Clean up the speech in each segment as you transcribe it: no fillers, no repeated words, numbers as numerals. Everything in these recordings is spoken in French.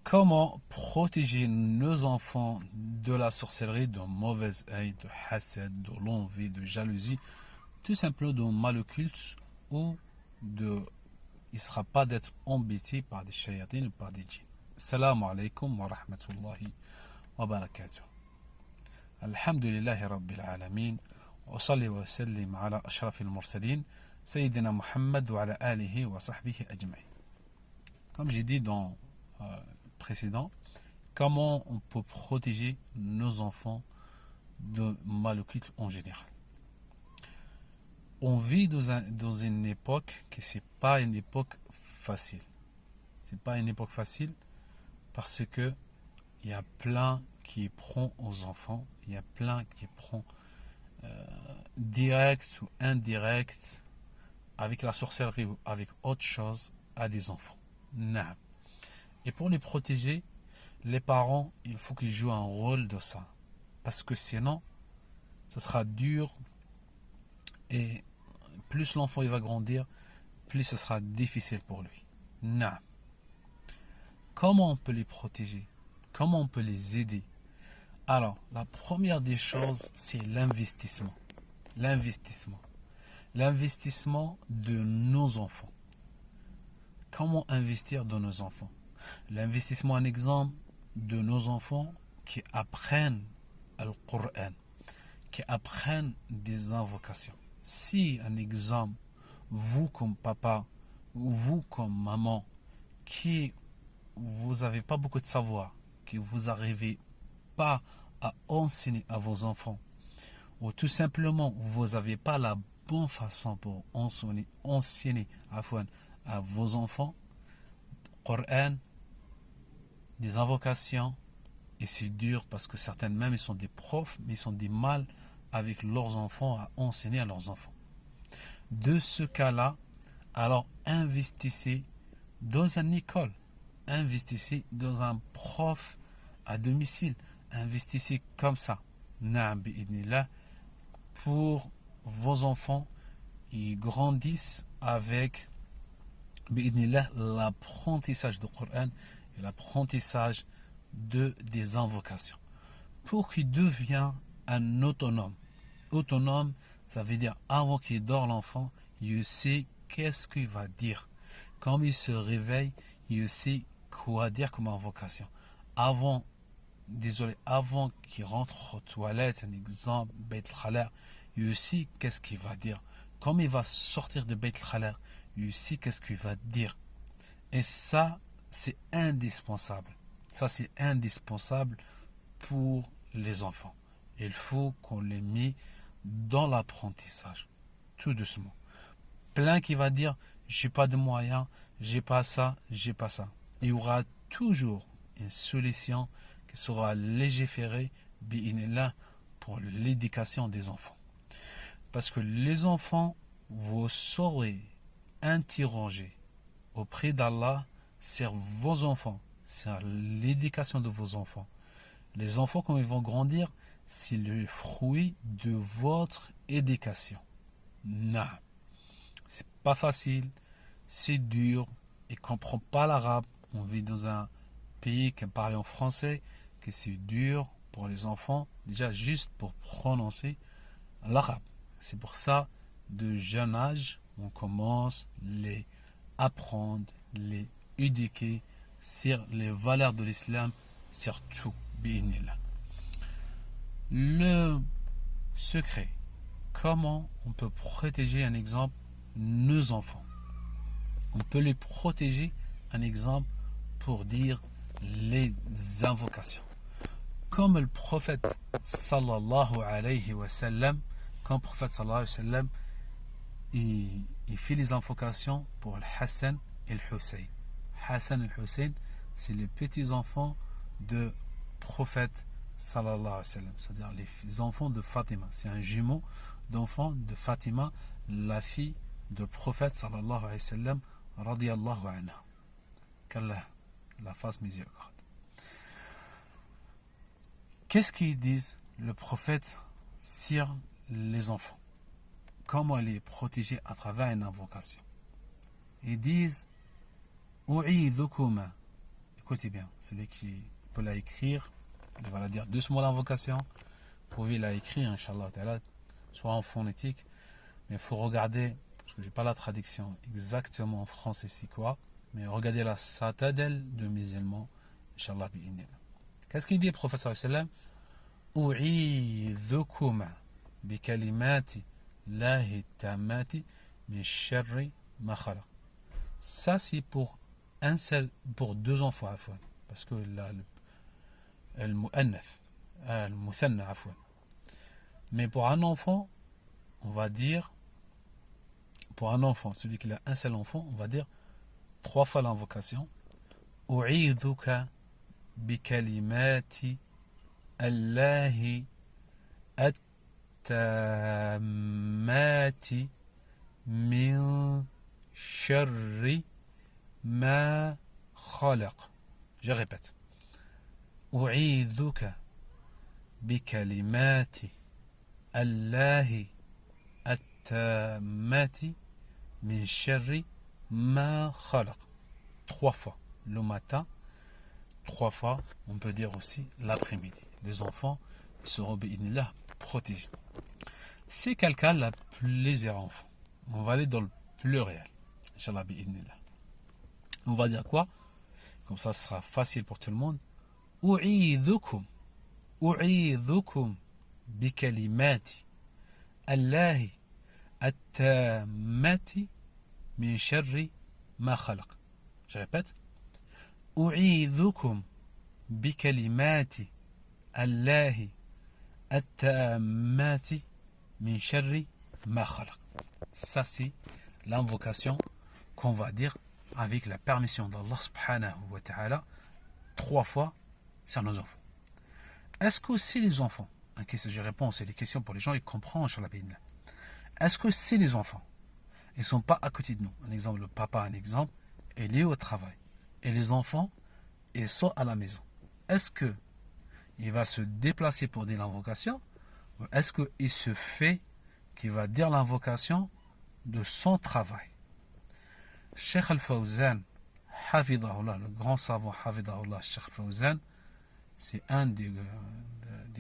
Comment protéger nos enfants de la sorcellerie, de mauvais œil, de hasad, de l'envie, de jalousie, tout simplement de mal occulte ou de il ne sera pas d'être embêté par des shayatines ou par des djinns. Salam alaikum wa rahmatullahi wa barakatuh. Alhamdulillahi rabbil alamin. Wa salli wa sallim ala ashrafil mursalin. Sayyidina Muhammad wa ala alihi wa sahbihi ajma'in. Comme j'ai dit dans précédent, comment on peut protéger nos enfants de mal occulte en général. On vit dans une époque que c'est pas une époque facile. C'est pas une époque facile parce que il y a plein qui prend aux enfants, il y a plein qui prend direct ou indirect avec la sorcellerie ou avec autre chose à des enfants. Non. Et pour les protéger, les parents, il faut qu'ils jouent un rôle de ça. Parce que sinon, ce sera dur et plus l'enfant il va grandir, plus ce sera difficile pour lui. Non. Comment on peut les protéger? Comment on peut les aider? Alors, la première des choses, c'est l'investissement. L'investissement. L'investissement de nos enfants. Comment investir dans nos enfants? L'investissement, un exemple de nos enfants qui apprennent le Coran, qui apprennent des invocations. Si, un exemple, vous comme papa ou vous comme maman, qui vous n'avez pas beaucoup de savoir, que vous n'arrivez pas à enseigner à vos enfants, ou tout simplement vous n'avez pas la bonne façon pour enseigner à vos enfants, Coran, des invocations, et c'est dur parce que certaines même ils sont des profs, mais ils ont du mal avec leurs enfants à enseigner à leurs enfants. De ce cas-là, alors investissez dans une école, investissez dans un prof à domicile, investissez comme ça, pour vos enfants, ils grandissent avec l'apprentissage du Coran et l'apprentissage des invocations pour qu'il devienne un autonome. Autonome, ça veut dire avant qu'il dort l'enfant, il sait qu'est-ce qu'il va dire. Quand il se réveille, il sait quoi dire comme invocation. Avant qu'il rentre aux toilettes, un exemple, Beit Khaler, il sait qu'est-ce qu'il va dire. Comme il va sortir de Beit Khaler, il sait qu'est-ce qu'il va dire. Et ça, c'est indispensable. Ça, c'est indispensable pour les enfants. Il faut qu'on les mette dans l'apprentissage, tout doucement. Plein qui va dire, j'ai pas de moyens, j'ai pas ça, j'ai pas ça. Il y aura toujours une solution qui sera légiférée, pour l'éducation des enfants. Parce que les enfants, vous saurez interroger auprès d'Allah sur vos enfants, sur l'éducation de vos enfants. Les enfants, quand ils vont grandir, c'est le fruit de votre éducation. Non, c'est pas facile, c'est dur, ils ne comprennent pas l'arabe. On vit dans un pays qui parle en français, que c'est dur pour les enfants, déjà juste pour prononcer l'arabe. C'est pour ça, de jeune âge, on commence à les apprendre, les éduquer sur les valeurs de l'islam, surtout. Le secret, comment on peut protéger un exemple nos enfants? On peut les protéger, un exemple, pour dire les invocations. Comme le prophète sallallahu alayhi wa sallam, comme le prophète sallallahu alayhi wa sallam, il fait les invocations pour le Hassan et le Hussein. Hassan et le Hussein, c'est les petits-enfants de prophète sallallahu alayhi wa sallam, c'est-à-dire les enfants de Fatima. C'est un jumeau d'enfant de Fatima, la fille du prophète sallallahu alayhi wa sallam, radiyallahu anha. Qu'Allah la fasse miséricorde. Qu'est-ce qu'ils disent le prophète sur les enfants? Comment les protéger à travers une invocation? Ils disent écoutez bien, celui qui peut la écrire, il va la dire doucement l'invocation. Vous pouvez la écrire, Inch'Allah, soit en phonétique, mais il faut regarder, parce que je n'ai pas la traduction exactement en français, c'est quoi, mais regardez la Satadel de musulmans, Inch'Allah bi'inillah. Qu'est-ce qu'il dit le professeur sallam? U'idhukum bi kalimati lahi tamati min sharri ma khalaq. Ça c'est pour un seul, pour deux enfants, afwan, parce que là, le mu'annath, le muthanna, afwan. Mais pour un enfant, on va dire, pour un enfant, celui qui a un seul enfant, on va dire 3 fois l'invocation. U'idhuka bi kalimati Allahi at-tammati min sharri ma khalaq. Je répète. U'idhuka bi kalimati Allahi at-tammati min sharri ma khalaq. 3 fois le matin, 3 fois, on peut dire aussi l'après-midi. Les enfants seront bi'inillah protégés. Si quelqu'un a plusieurs enfants, on va aller dans le pluriel. Inch'Allah bi'inillah. On va dire quoi? Comme ça, ce sera facile pour tout le monde. U'idhukum bi kalimati Allahi at-tammati min sharri ma khalaq. Je répète. أعيذكم بكلمات الله التامات من شر ما خلق. Ça c'est l'invocation qu'on va dire avec la permission d'Allah subhanahu wa ta'ala 3 fois sur nos enfants. Est-ce que c'est les enfants? Je réponds, c'est des questions pour les gens, ils comprennent sur la Bible. Est-ce que c'est les enfants? Ils ne sont pas à côté de nous. Un exemple, le papa, un exemple, il est au travail. Et les enfants, ils sont à la maison. Est-ce qu'il va se déplacer pour dire l'invocation? Ou est-ce qu'il se fait qu'il va dire l'invocation de son travail? Cheikh Al-Fawzan, Hafidahullah, le grand savant Hafidahullah, Cheikh Al-Fawzan, c'est un des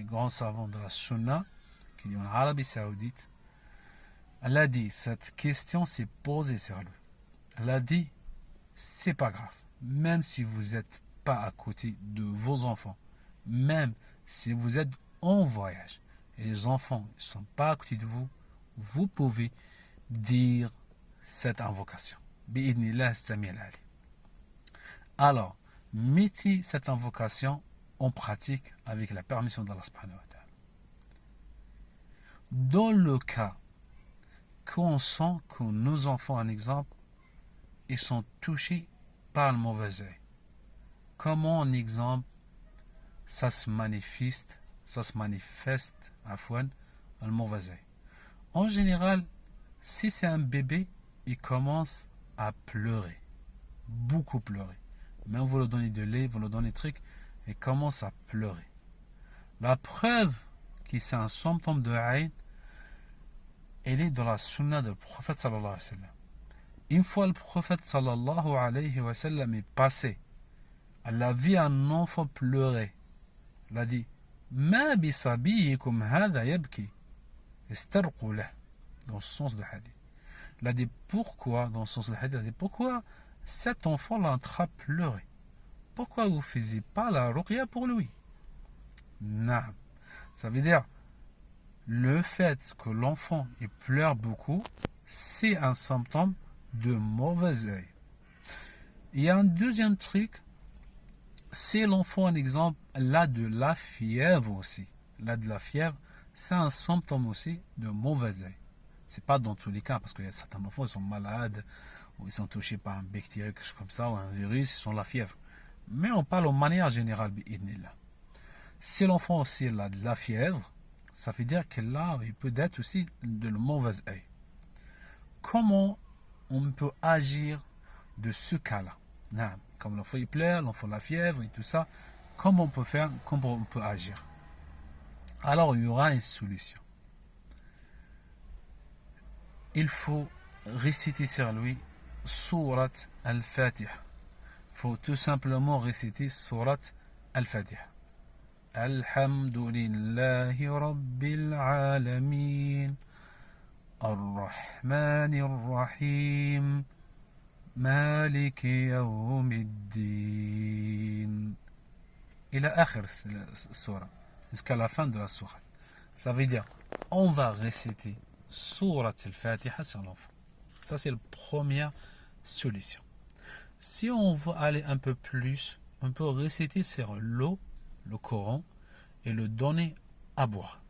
grands savants de la Sunna qui est en Arabie Saoudite. Elle a dit, cette question s'est posée sur lui. Elle a dit, c'est pas grave. Même si vous n'êtes pas à côté de vos enfants, même si vous êtes en voyage et les enfants ne sont pas à côté de vous, vous pouvez dire cette invocation. Bi'idnillah as-sami' al-alim. Alors, mettez cette invocation en pratique avec la permission d'Allah subhanahu wa ta'ala. Dans le cas qu'on sent que nos enfants, un exemple, ils sont touchés par le mauvais œil. Comment, en exemple, ça se manifeste afouane, le mauvais œil. En général, si c'est un bébé, il commence à pleurer, beaucoup pleurer. Même vous le donnez de lait, vous le donnez des trucs, il commence à pleurer. La preuve que c'est un symptôme de haïn, elle est dans la sunna du prophète sallallahu alayhi wa sallam. Une fois le prophète sallallahu alayhi wa sallam est passé, elle a vu un enfant pleurer. Elle a dit, Ma bi sabiyikum hadha yabki istarqu lah, dans le sens de hadith. Elle a dit, pourquoi, dans le sens de hadith, elle a dit, pourquoi cet enfant l'a en train de pleurer? Pourquoi vous ne faisiez pas la ruqya pour lui? Non. Ça veut dire, le fait que l'enfant il pleure beaucoup, c'est un symptôme de mauvais œil. Il y a un deuxième truc, c'est l'enfant, un exemple, là de la fièvre aussi. Là de la fièvre, c'est un symptôme aussi de mauvais œil. C'est pas dans tous les cas, parce qu'il y a certains enfants qui sont malades, ou ils sont touchés par un bactérie, quelque chose comme ça, ou un virus, ils sont la fièvre. Mais on parle en manière générale, si l'enfant aussi a de la fièvre, ça veut dire que là, il peut être aussi de le mauvais œil. Comment on peut agir de ce cas-là? Comme l'enfant il pleure, l'enfant a la fièvre et tout ça, comment on peut faire, comment on peut agir? Alors il y aura une solution. Il faut réciter sur lui Surat al-Fatiha. faut tout simplement réciter Surat Al-Fatiha. Alhamdulillahi Rabbil Alamin, Ar-Rahman Ar-Rahim, Malik Yawmiddin. Il a akhir surah, jusqu'à la fin de la surah. Ça veut dire, on va réciter Surat Al-Fatiha sur l'enfant. Ça, c'est la première solution. Si on veut aller un peu plus, on peut réciter sur l'eau, le Coran, et le donner à boire.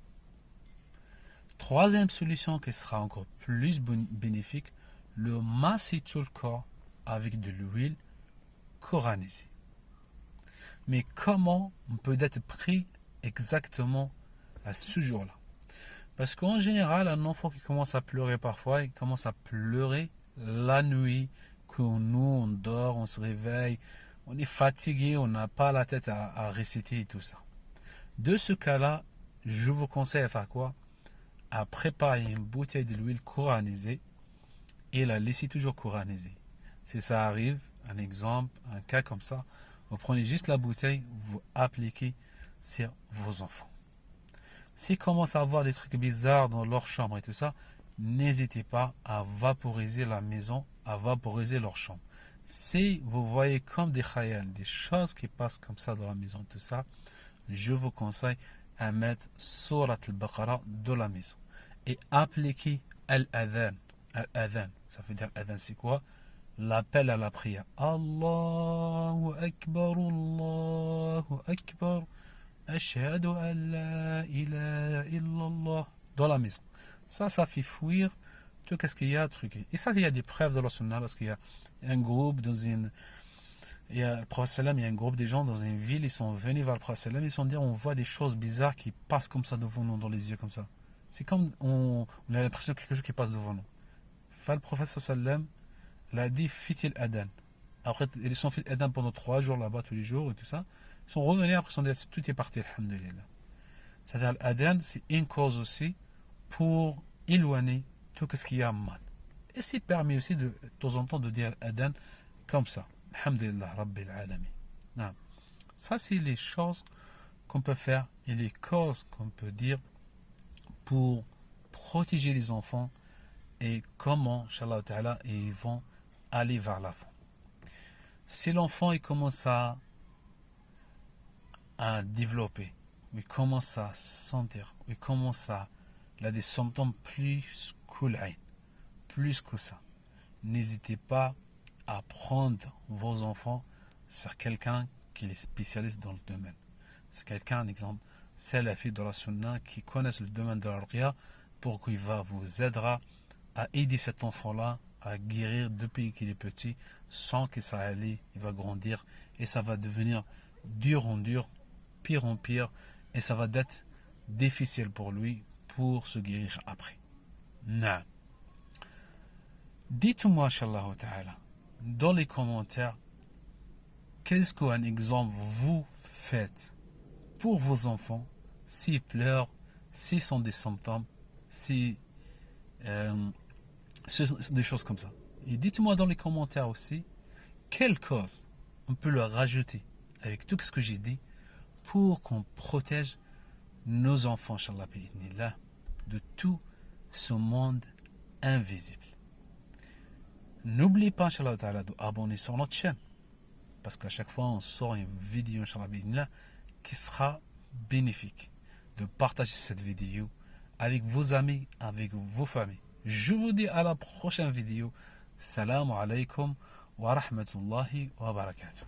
Troisième solution qui sera encore plus bénéfique, le masser tout le corps avec de l'huile coranisée. Mais comment on peut être pris exactement à ce jour-là? Parce qu'en général, un enfant qui commence à pleurer parfois, il commence à pleurer la nuit, quand nous on dort, on se réveille, on est fatigué, on n'a pas la tête à réciter et tout ça. De ce cas-là, je vous conseille à faire quoi? À préparer une bouteille de l'huile coranisée et la laisser toujours coranisée. Si ça arrive, un exemple, un cas comme ça, vous prenez juste la bouteille, vous appliquez sur vos enfants. S'ils commencent à avoir des trucs bizarres dans leur chambre et tout ça, n'hésitez pas à vaporiser la maison, à vaporiser leur chambre. Si vous voyez comme des khayal, des choses qui passent comme ça dans la maison, tout ça, je vous conseille à mettre Surat al-Baqarah de la maison et appliquer al-adhan. Al-adhan, ça veut dire adhan, c'est quoi? L'appel à la prière. Allahu Akbar, Allahu Akbar, Ashhadu an la ilaha illallah, dans la maison. Ça fait fuir tout ce qu'il y a truc. Et ça, il y a des preuves de la sunna parce qu'il y a un groupe dans une. Il y a le prophète sallam, il y a un groupe de gens dans une ville, ils sont venus vers le prophète sallam, ils se sont dit on voit des choses bizarres qui passent comme ça devant nous, dans les yeux comme ça. C'est comme on a l'impression que quelque chose qui passe devant nous. Le prophète sallam, il a dit fitil adan. Après, ils sont fait adan pendant 3 jours là-bas, tous les jours et tout ça. Ils sont revenus après, ils sont dit tout est parti, alhamdulillah. C'est-à-dire l'adan, c'est une cause aussi pour éloigner tout ce qui est mal. Et c'est permis aussi de temps en temps de dire adan comme ça. Alhamdulillah Rabbil Alamin. Ça, c'est les choses qu'on peut faire et les causes qu'on peut dire pour protéger les enfants et comment, Inch'Allah Ta'ala, ils vont aller vers l'avant. Si l'enfant il commence à développer, il commence à sentir, il a des symptômes plus que ça, n'hésitez pas à prendre vos enfants sur quelqu'un qui est spécialiste dans le domaine. C'est quelqu'un, un exemple, c'est la fille de la sunna qui connaît le domaine de la ruqya pour qu'il va vous aidera à aider cet enfant-là à guérir depuis qu'il est petit sans que ça aille, il va grandir et ça va devenir dur en dur, pire en pire et ça va être difficile pour lui pour se guérir après. Non. Dites-moi, Inch'Allah Ta'ala, dans les commentaires, qu'est-ce qu'un exemple vous faites pour vos enfants s'ils pleurent, s'ils sont des symptômes, si des choses comme ça. Et dites-moi dans les commentaires aussi quelle cause on peut leur rajouter avec tout ce que j'ai dit pour qu'on protège nos enfants, Inch'Allah, de tout ce monde invisible. N'oubliez pas, Inch'Allah, de abonner sur notre chaîne. Parce qu'à chaque fois, on sort une vidéo, Inch'Allah, qui sera bénéfique. De partager cette vidéo avec vos amis, avec vos familles. Je vous dis à la prochaine vidéo. Salam alaikum wa rahmatullahi wa barakatuh.